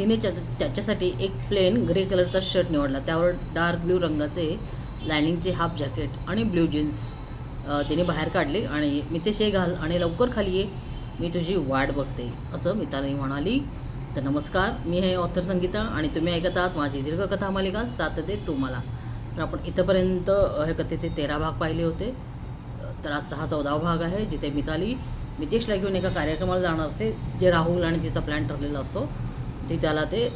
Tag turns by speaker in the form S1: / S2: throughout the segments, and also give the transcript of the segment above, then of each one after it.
S1: तिने त्याच्यासाठी एक प्लेन ग्रे कलरचा शर्ट निवडला, त्यावर डार्क ब्ल्यू रंगाचे लायनिंगचे हाफ जॅकेट आणि ब्ल्यू जीन्स तिने बाहेर काढले आणि मितेश ये घाल आणि लवकर खाली ये, मी तुझी वाट बघते, असं मिताली म्हणाली. तर नमस्कार, मी आहे ऑथर संगीता आणि तुम्ही ऐकत आहात माझी दीर्घकथा मालिका साथ दे तुम्हाला. तर आपण इथंपर्यंत हे कथेचे 13 भाग पाहिले होते. तर आजचा हा 14वा भाग आहे, जिथे मिताली मितेशला घेऊन एका कार्यक्रमाला जाणार असते, जे राहुल आणि तिचा प्लॅन ठरलेला असतो. ती त्याला ते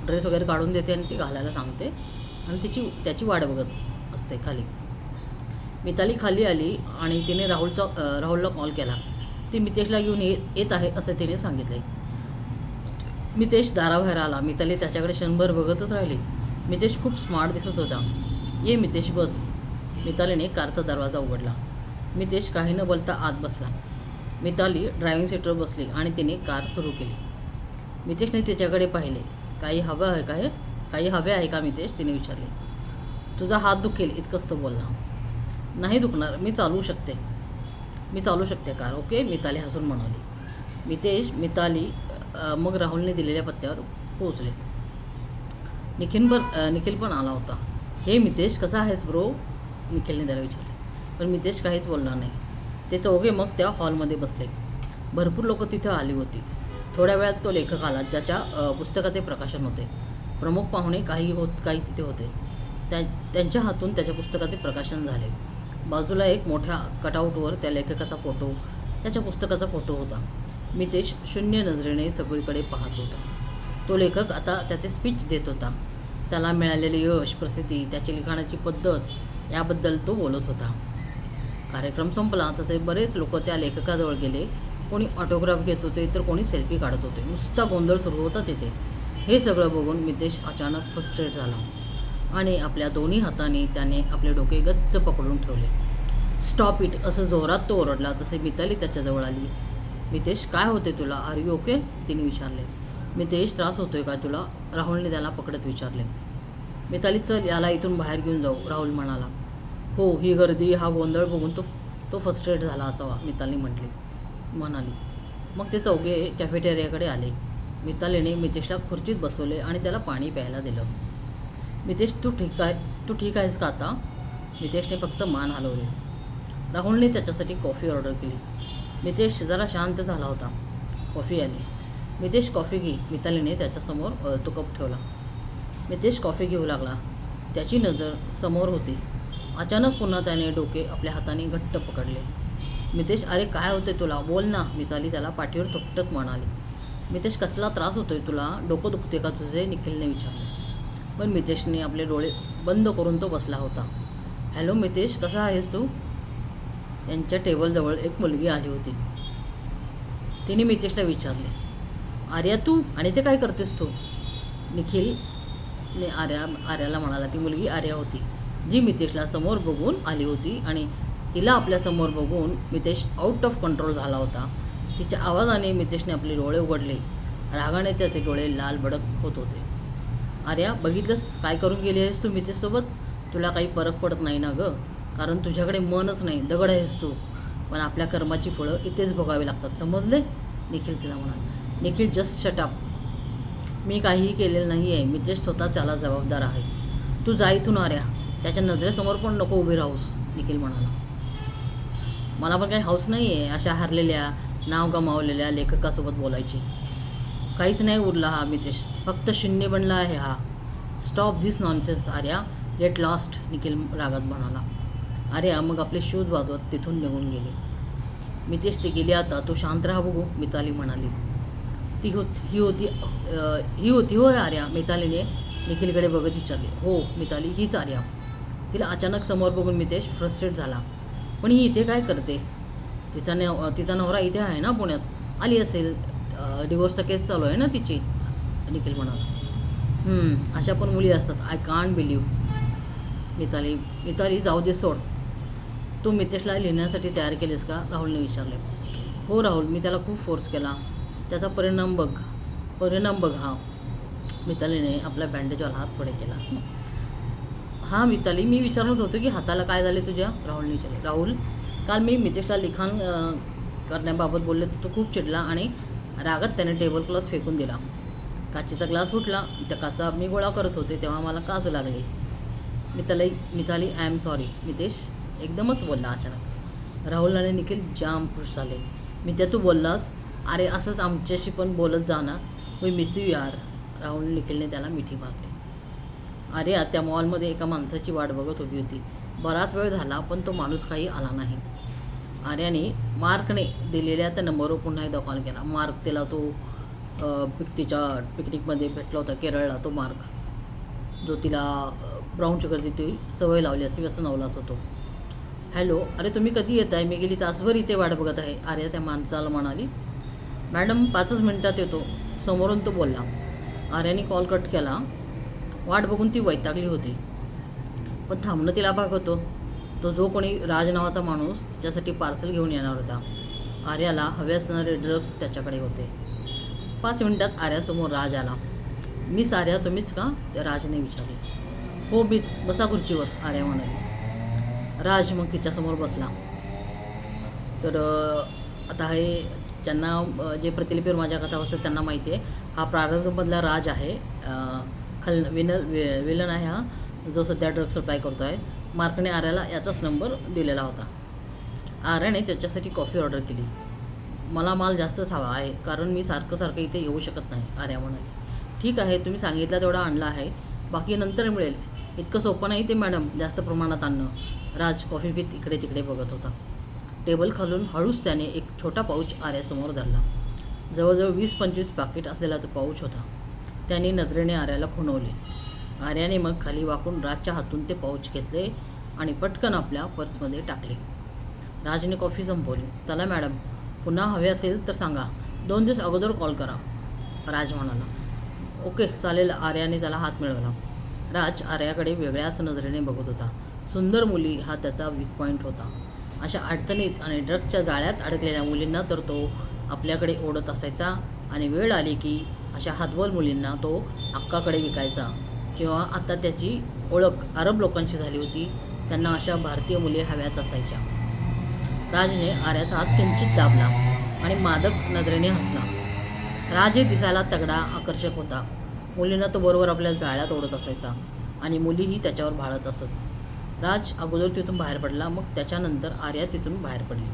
S1: ड्रेस वगैरे काढून देते आणि ती घालायला सांगते आणि त्याची वाट बघत असते खाली. मिताली खाली आली आणि तिने राहुलला कॉल केला. ती मितेशला घेऊन येत आहे असं तिने सांगितले. मितेश दाराबाहेर आला. मिताली त्याच्याकडे क्षणभर बघतच राहिली. मितेश खूप स्मार्ट दिसत होता. ये मितेश बस. मितालीने कारचा दरवाजा उघडला. मितेश काही न बोलता आत बसला. मिताली ड्रायव्हिंग सीटवर बसली आणि तिने कार सुरू केली. मितेशने तिच्याकडे पाहिले. काही हवे आहे का मितेश, तिने विचारले. तुझा हात दुखेल इतकंच तो बोलला. नाही दुखणार, मी चालू शकते कार. ओके, मिताली हसून म्हणाली. मिताली मग राहुलने दिलेल्या पत्त्यावर पोहोचले. निखिल पण आला होता. हे मितेश, कसा आहेस ब्रो, निखिलने त्याला विचारले. पण मितेश काहीच बोलला नाही. ते चौघे मग त्या हॉलमध्ये बसले. भरपूर लोक तिथं आली होती. थोड्या वेळात तो लेखक आला, ज्याच्या पुस्तकाचे प्रकाशन होते. प्रमुख पाहुणे काही तिथे होते. त्यांच्या हातून त्याच्या पुस्तकाचे प्रकाशन झाले. बाजूला एक मोठ्या कटआउटवर त्याच्या पुस्तकाचा फोटो होता. मितेश शून्य नजरेने सगळीकडे पाहत होता. तो लेखक आता त्याचे स्पीच देत होता. त्याला मिळालेले यश, प्रसिद्धी, त्याची लिखाणाची पद्धत याबद्दल तो बोलत होता. कार्यक्रम संपला तसे बरेच लोक त्या लेखकाजवळ गेले. कोणी ऑटोग्राफ घेत होते तर कोणी सेल्फी काढत होते. नुसता गोंधळ सुरू होता तिथे. हे सगळं बघून मितेश अचानक फ्रस्ट्रेट झाला आणि आपल्या दोन्ही हाताने त्याने आपले डोके गच्च पकडून ठेवले. स्टॉप इट, असं जोरात तो ओरडला. तसे मिताली त्याच्याजवळ आली. मितेश, काय होते तुला, आर यू ओके, तिने विचारले. मितेश, त्रास होतोय का तुला, राहुलने त्याला पकडत विचारले. मिताली, चल याला इथून बाहेर घेऊन जाऊ, राहुल म्हणाला. हो, ही गर्दी, हा गोंधळ बघून तो फ्रस्ट्रेट झाला असावा, मिताली म्हणाली. मग ते चौघे कॅफेटेरियाकडे आले. मितालीने मितेशला खुर्चीत बसवले आणि त्याला पाणी प्यायला दिलं. मितेश, तू ठीक आहेस का आता, मितेशने फक्त मान हलवले. राहुलने त्याच्यासाठी कॉफी ऑर्डर केली. मितेश जरा शांत झाला होता. कॉफी आली. मितेश, कॉफी घे, मितालीने त्याच्यासमोर तो कप ठेवला. मितेश कॉफी घेऊ लागला. त्याची नजर समोर होती. अचानक पुन्हा त्याने डोके आपल्या हाताने घट्ट पकडले. मितेश, अरे काय होते तुला, बोल ना, मिताली त्याला पाठीवर थोपटत म्हणाली. मितेश, कसला त्रास होतोय तुला, डोकं दुखते का तुझे, निखिलने विचारले. पण मितेशने आपले डोळे बंद करून तो बसला होता. हॅलो मितेश, कसा आहेस तू. यांच्या टेबलजवळ एक मुलगी आली होती. तिने मितेशला विचारले, आर्या तू, आणि ते काय करतेस तू. निखिलने आर्याला म्हणाला. ती मुलगी आर्या होती, जी मितेशला समोर बघून आली होती आणि तिला आपल्यासमोर बघून मितेश आउट ऑफ कंट्रोल झाला होता. तिच्या आवाजाने मितेशने आपले डोळे उघडले. रागाने त्याचे डोळे लाल भडक होत होते. आर्या, बघितलंस काय करून गेली आहेस तू मितेशसोबत. तुला काही फरक पडत नाही ना गं, कारण तुझ्याकडे मनच नाही, दगड आहेस तू. पण आपल्या कर्माची फळं इथेच भोगावी लागतात, समजले, निखिल तिला म्हणाला. Nikhil, just shut up. मी काहीही केलेलं नाही आहे. मितेश स्वतः त्याला जबाबदार आहे. तू जा इथून आर्या, त्याच्या नजरेसमोर पण नको उभी राहूस, निखिल म्हणाला. मला पण काही हौस नाही आहे अशा हारलेल्या, नाव गमावलेल्या लेखकासोबत बोलायची. काहीच नाही उरला हा मितेश, फक्त शून्य बनला आहे हा. Stop this nonsense Arya, get lost, Nikhil रागात म्हणाला. आर्या मग आपले शूज वाजवत तिथून निघून गेली. मितेश, ते गेली आता, तू शांत राहा बघू, मिताली म्हणाली. ही होती होय आर्या, मितालीने निखिलकडे बघत विचारले. हो मिताली, हीच आर्या. तिला अचानक समोर बघून मितेश फ्रस्ट्रेट झाला. पण ही इथे काय करते. तिचा नवरा इथे आहे ना पुण्यात, आली असेल, डिवोर्सचा केस चालू आहे ना तिची, निखिल म्हणाला. अशा पण मुली असतात, आय कांट बिलीव्ह. मिताली जाऊ दे, सोड. तू मितेशला लिहिण्यासाठी तयार केलेस का, राहुलने विचारले. हो राहुल, मी त्याला खूप फोर्स केला, त्याचा परिणाम बघ हा. मितालीने आपला बँडेजवाला हात पुढे केला. हां मिताली, मी विचारत होतो की हाताला काय झाले तुझ्या, राहुलने विचारले. राहुल, काल मी मितेशला लिखाण करण्याबाबत बोलले तर तो खूप चिडला आणि रागात त्याने टेबल क्लॉथ फेकून दिला. काचेचा ग्लास फुटला. त्या काचा मी गोळा करत होते तेव्हा मला काजू लागली. Mitali I am sorry Mitesh एकदमच बोलला अचानक. राहुल आणि निखिल जाम खुश झाले. मित्या तू बोललास, अरे असंच आमच्याशी पण बोलत जा ना, वी मिस यू यार. राहुल निखिलने त्याला मिठी मारली. आर्या त्या मॉलमध्ये एका माणसाची वाट बघत उभी होती. बराच वेळ झाला पण तो माणूस काही आला नाही. आर्याने मार्कने दिलेल्या त्या नंबरवर पुन्हा एकदा कॉल केला. मार्क तिला तो तिच्या पिकनिकमध्ये भेटला होता केरळला, तो मार्क जो तिला ब्राऊन शुगरची ती सवय लावली असे व्यसन लावला असतो तो. हॅलो, अरे तुम्ही कधी येत आहे? मी गेली तासभर इथे वाट बघत आहे. आर्या त्या माणसाला म्हणाली. मॅडम 5च मिनिटात येतो, समोरून तो बोलला. आर्याने कॉल कट केला. वाट बघून ती वैतागली होती पण थांबणं तिला भाग होतो. तो जो कोणी राज नावाचा माणूस तिच्यासाठी पार्सल घेऊन येणार होता. आर्याला हवे असणारे ड्रग्ज त्याच्याकडे होते. 5 मिनिटात आर्यासमोर राज आला. मिस आर्या तुम्हीच का? त्या राजने विचारले. हो मिस, बसा खुर्चीवर, आर्या म्हणाली. राज मग तिच्यासमोर बसला. तर आता हे ज्यांना जे प्रतिलिपीवर माझ्या कथा वाचतात त्यांना माहिती आहे, हा प्रारंभमधला राज आहे. विलन आहे हा, जो सध्या ड्रग्ज सप्लाय करतो आहे. मार्कने आर्याला याचाच नंबर दिलेला होता. आर्याने त्याच्यासाठी कॉफी ऑर्डर केली. मला माल जास्तच हवा आहे कारण मी सारखं इथे येऊ शकत नाही, आर्या म्हणाली. ठीक आहे, तुम्ही सांगितलं तेवढा आणला आहे, बाकी नंतर मिळेल. इतकं सोपं नाही ते मॅडम जास्त प्रमाणात आणणं. राज कॉफी पीत इकडे तिकडे बघत होता. टेबल खालून हळूच त्याने एक छोटा पाऊच आर्यासमोर धरला. जवळजवळ 20-25 पाकिट असलेला तो पाऊच होता. त्याने नजरेने आर्याला खुणवले. आर्याने मग खाली वाकून राजच्या हातून ते पाऊच घेतले आणि पटकन आपल्या पर्समध्ये टाकले. राजने कॉफी संपवली. चला मॅडम, पुन्हा हवे असेल तर सांगा, 2 दिवस अगोदर कॉल करा, राज म्हणाला. ओके चालेल, आर्याने त्याला हात मिळवला. राज आर्याकडे वेगळ्याच नजरेने बघत होता. सुंदर मुली हा त्याचा वीक पॉईंट होता. अशा अडचणीत आणि ड्रग्जच्या जाळ्यात अडकलेल्या मुलींना तर तो आपल्याकडे ओढत असायचा आणि वेळ आली की अशा हातबल मुलींना तो अक्काकडे विकायचा. किंवा आता त्याची ओळख अरब लोकांशी झाली होती, त्यांना अशा भारतीय मुली हव्याच असायच्या. राजने आर्याचा हात किंचित दाबला आणि मादक नजरेने हसला. राजही दिसायला तगडा, आकर्षक होता. मुलींना तो बरोबर आपल्या जाळ्यात ओढत असायचा आणि मुलीही त्याच्यावर भाळत असत. राज अगोदर तिथून बाहेर पडला, मग त्याच्यानंतर आर्या तिथून बाहेर पडली.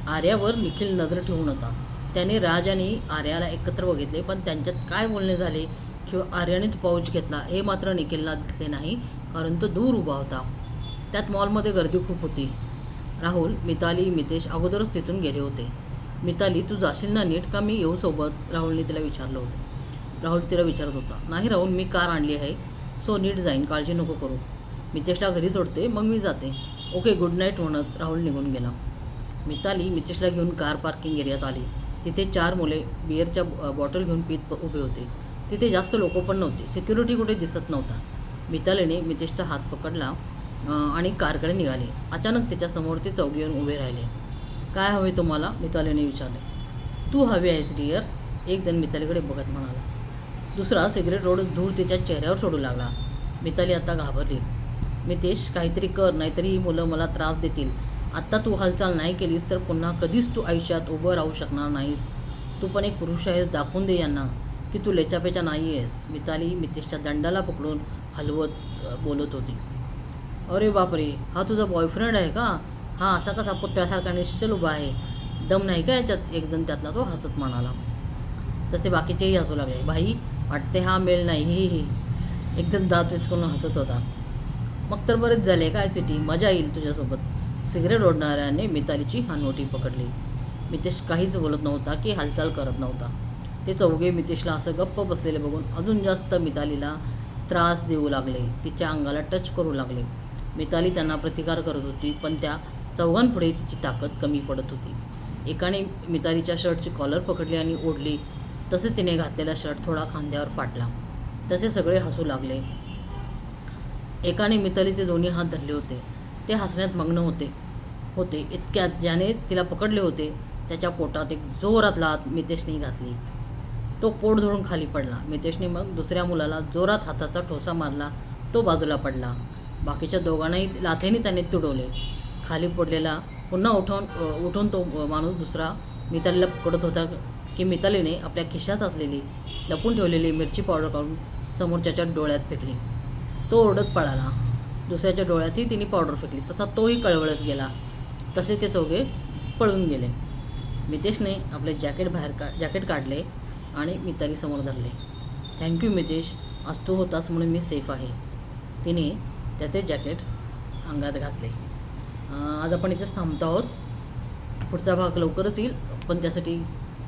S1: आर्यावर निखिल नजर ठेवून होता. त्याने राज आणि आर्याला एकत्र बघितले, पण त्यांच्यात काय बोलणे झाले किंवा आर्याने तो पाऊच घेतला हे मात्र निखिलला दिसले नाही, कारण तो दूर उभा होता. त्यात मॉलमध्ये गर्दी खूप होती. राहुल, मिताली, मितेश अगोदरच तिथून गेले होते. मिताली, तू जाशील ना नीट का मी येऊ सोबत? राहुलने तिला विचारलं होतं. राहुल तिला विचारत होता. नाही राहुल, मी कार आणली आहे, सो नीट जाईन, काळजी नको करू. मितेशला घरी सोडते, मग मी जाते. ओके, गुड नाईट म्हणत राहुल निघून गेला. मिताली मितेशला घेऊन कार पार्किंग एरियात आली. तिथे 4 मुले बिअरच्या बॉटल घेऊन पीत उभे होते. तिथे जास्त लोक पण नव्हते. सिक्युरिटी कुठे दिसत नव्हता. मितालीने मितेशचा हात पकडला आणि कारकडे निघाले. अचानक त्याच्यासमोर ते चौघे येऊन उभे राहिले. काय हवे तुम्हाला? मितालीने विचारले. तू हवी आहेस डिअर? एक जण मितालीकडे बघत म्हणाला. दुसरा सिगरेट ओढत धूर तिच्या चेहऱ्यावर सोडू लागला. मिताली आता घाबरली. मितेश, काहीतरी कर, नाहीतरी ही मुलं मला त्रास देतील. आत्ता तू हालचाल नाही केलीस तर पुन्हा कधीच तू आयुष्यात उभं राहू शकणार नाहीस. तू पण एक पुरुष आहेस, दाखवून दे यांना की तू लेचापेचा नाही आहेस. मिताली मितेशच्या दंडाला पकडून हलवत बोलत होती. अरे बापरे, हा तुझा बॉयफ्रेंड आहे का? हा असा कसा पुत्र्यासारखा निश्चल उभा आहे? दम नाही का याच्यात? एकदम त्यातला तो हसत म्हणाला. तसे बाकीचेही हसू लागले. भाई, वाटते हा मेल नाही, ही एकदम दात विचकून हसत होता. मग तर बरेच झाले काय सिटी, मजा येईल तुझ्यासोबत. सिगरेट ओढणाऱ्याने मितालीची हानवटी पकडली. मितेश काहीच बोलत नव्हता की हालचाल करत नव्हता. ते चौघे मितेशला असं गप्प बसलेले बघून अजून जास्त मितालीला त्रास देऊ लागले. तिच्या अंगाला टच करू लागले. मिताली त्यांना प्रतिकार करत होती, पण त्या चौघांपुढे तिची ताकद कमी पडत होती. एकाने मितालीच्या शर्टची कॉलर पकडली आणि ओढली. तसे तिने घातलेला शर्ट थोडा खांद्यावर फाटला. तसे सगळे हसू लागले. एकाने मितालीचे दोन्ही हात धरले होते. ते हसण्यात मग्न होते. इतक्यात ज्याने तिला पकडले होते त्याच्या पोटात एक जोरात लाथ मितेशने घातली. तो पोट धरून खाली पडला. मितेशने मग दुसऱ्या मुलाला जोरात हाताचा ठोसा मारला. तो बाजूला पडला. बाकीच्या दोघांनाही लाथेने त्याने तुडवले. खाली पडलेला पुन्हा उठून तो माणूस दुसरा मितालीला पकडत होता की मितालीने आपल्या खिशात असलेली लपून ठेवलेली मिरची पावडर काढून समोरच्याच्या डोळ्यात फेकली. तो ओरडत पळाला. दुसऱ्याच्या डोळ्यातही तिने पावडर फेकली. तसा तोही कळवळत गेला. तसे ते चौघे पळून गेले. मितेशने आपले जॅकेट काढले आणि मितालीसमोर धरले. थँक्यू मितेश, आज तू होतास म्हणून मी सेफ आहे. तिने त्याचे जॅकेट अंगात घातले. आज आपण इथेच थांबतो आहोत. पुढचा भाग लवकरच येईल, पण त्यासाठी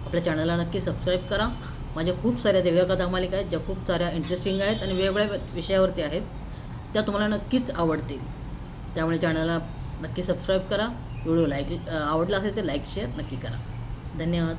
S1: आपल्या चॅनलला नक्की सबस्क्राईब करा. माझ्या खूप साऱ्या दीर्घकथा मालिका आहेत ज्या खूप साऱ्या इंटरेस्टिंग आहेत आणि वेगवेगळ्या विषयावरती आहेत. त्या तुम्हाला नक्कीच आवडतील. त्यामुळे चॅनलला नक्की सबस्क्राईब करा. व्हिडिओ आवडला असेल तर लाईक शेअर नक्की करा. धन्यवाद.